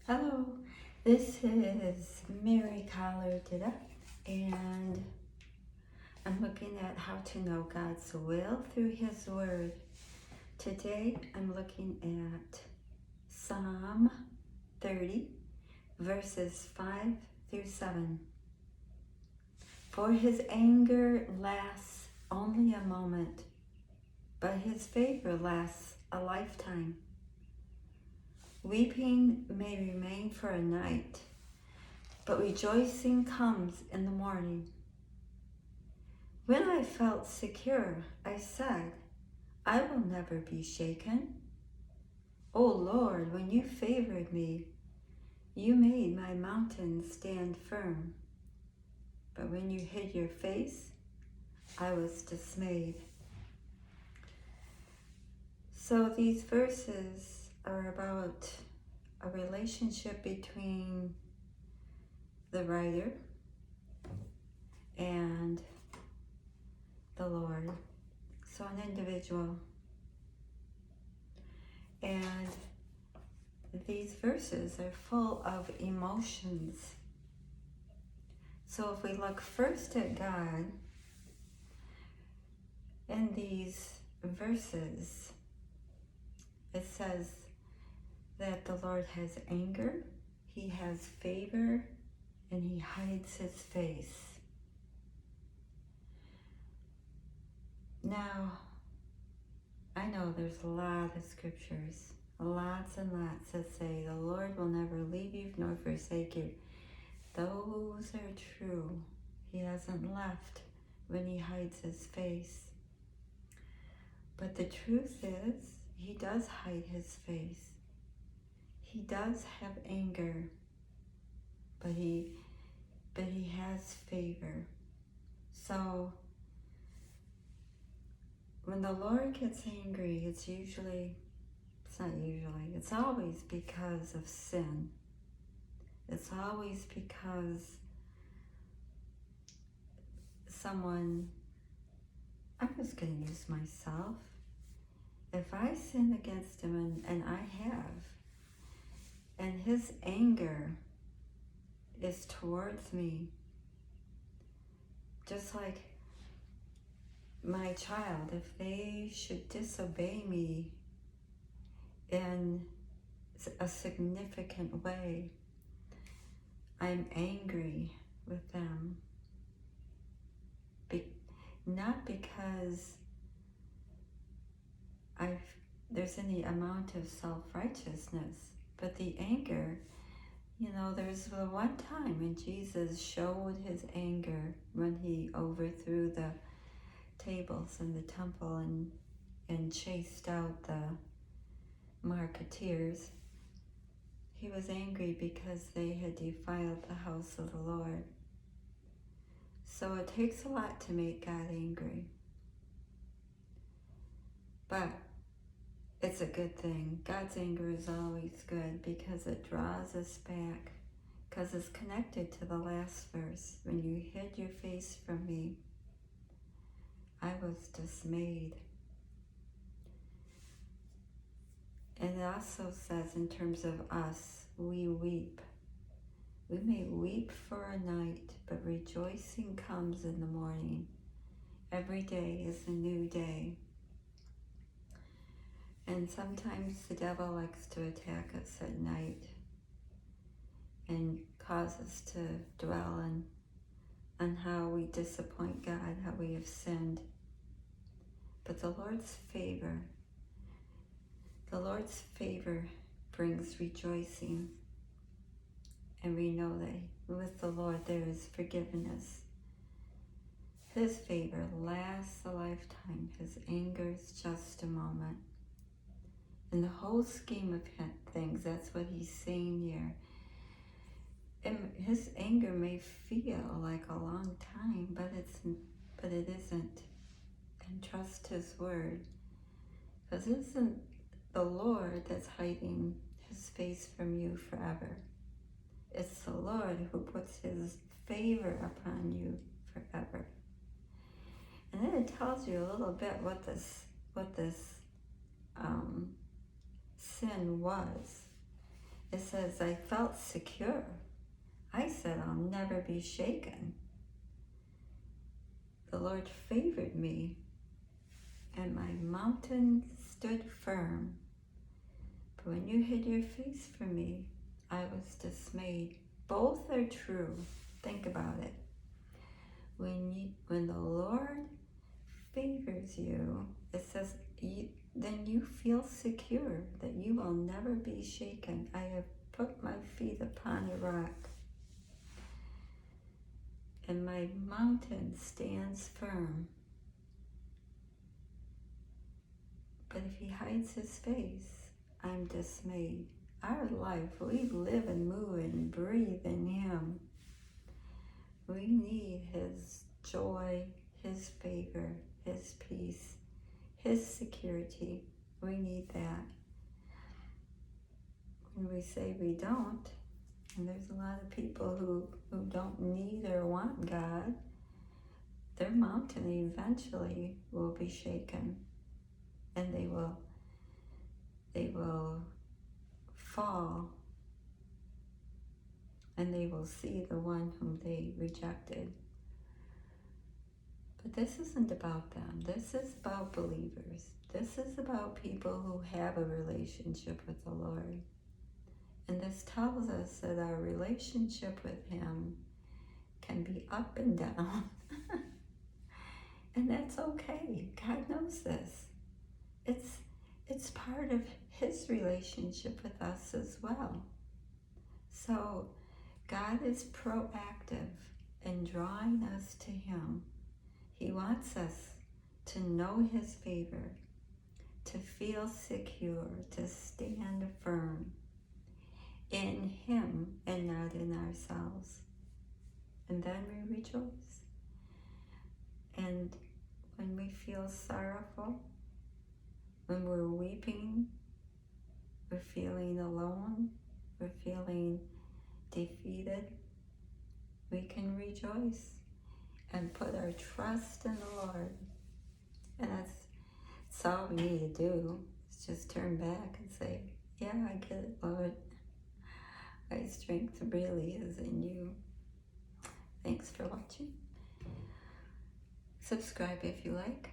Hello, this is Mary Collardita, and I'm looking at how to know God's will through His Word. Today I'm looking at Psalm 30, verses 5 through 7. For His anger lasts only a moment, but His favor lasts a lifetime. Weeping may remain for a night, but rejoicing comes in the morning. When I felt secure, I said, I will never be shaken. O Lord, when you favored me, you made my mountains stand firm. But when you hid your face, I was dismayed. So these verses are about a relationship between the writer and the Lord. So an individual. And these verses are full of emotions. So if we look first at God in these verses, it says that the Lord has anger, He has favor, and He hides His face. Now, I know there's a lot of scriptures, lots and lots that say the Lord will never leave you nor forsake you. Those are true. He hasn't left when He hides His face. But the truth is, He does hide His face. He does have anger, but He has favor. So when the Lord gets angry, it's always because of sin. It's always because I'm just going to use myself. If I sin against Him, and I have, and His anger is towards me, just like my child, if they should disobey me in a significant way, I'm angry with them. Not because there's any amount of self-righteousness, but the anger, there's the one time when Jesus showed His anger when He overthrew the tables in the temple and chased out the marketeers. He was angry because they had defiled the house of the Lord. So it takes a lot to make God angry. But it's a good thing. God's anger is always good because it draws us back, because it's connected to the last verse. When you hid your face from me, I was dismayed. And it also says, in terms of us, we weep. We may weep for a night, but rejoicing comes in the morning. Every day is a new day. And sometimes the devil likes to attack us at night and cause us to dwell on how we disappoint God, how we have sinned. But the Lord's favor brings rejoicing. And we know that with the Lord there is forgiveness. His favor lasts a lifetime. His anger is just a moment. In the whole scheme of things, that's what He's saying here. And His anger may feel like a long time, but it isn't. And trust His word. Because it isn't the Lord that's hiding His face from you forever. It's the Lord who puts His favor upon you forever. And then it tells you a little bit what this sin was. It says, I felt secure. I said, I'll never be shaken. The Lord favored me, and my mountain stood firm. But when you hid your face from me, I was dismayed. Both are true. Think about it. When the Lord favors you, it says, then you feel secure that you will never be shaken. I have put my feet upon a rock, and my mountain stands firm. But if he hides his face, I'm dismayed. Our life, we live and move and breathe in him. We need his joy, his favor, his peace, his security. We need that. When we say we don't, and there's a lot of people who don't need or want God, their mountain eventually will be shaken, and they will fall, and they will see the one whom they rejected. But this isn't about them. This is about believers. This is about people who have a relationship with the Lord. And this tells us that our relationship with him can be up and down. And that's okay. God knows this. It's part of his relationship with us as well. So God is proactive in drawing us to him. He wants us to know his favor, to feel secure, to stand firm in him and not in ourselves. And then we rejoice. And when we feel sorrowful, when we're weeping, we're feeling alone, we're feeling defeated, we can rejoice and put our trust in the Lord. And that's all we need to do, is just turn back and say, yeah, I get it, Lord. My strength really is in you. Thanks for watching. Subscribe if you like.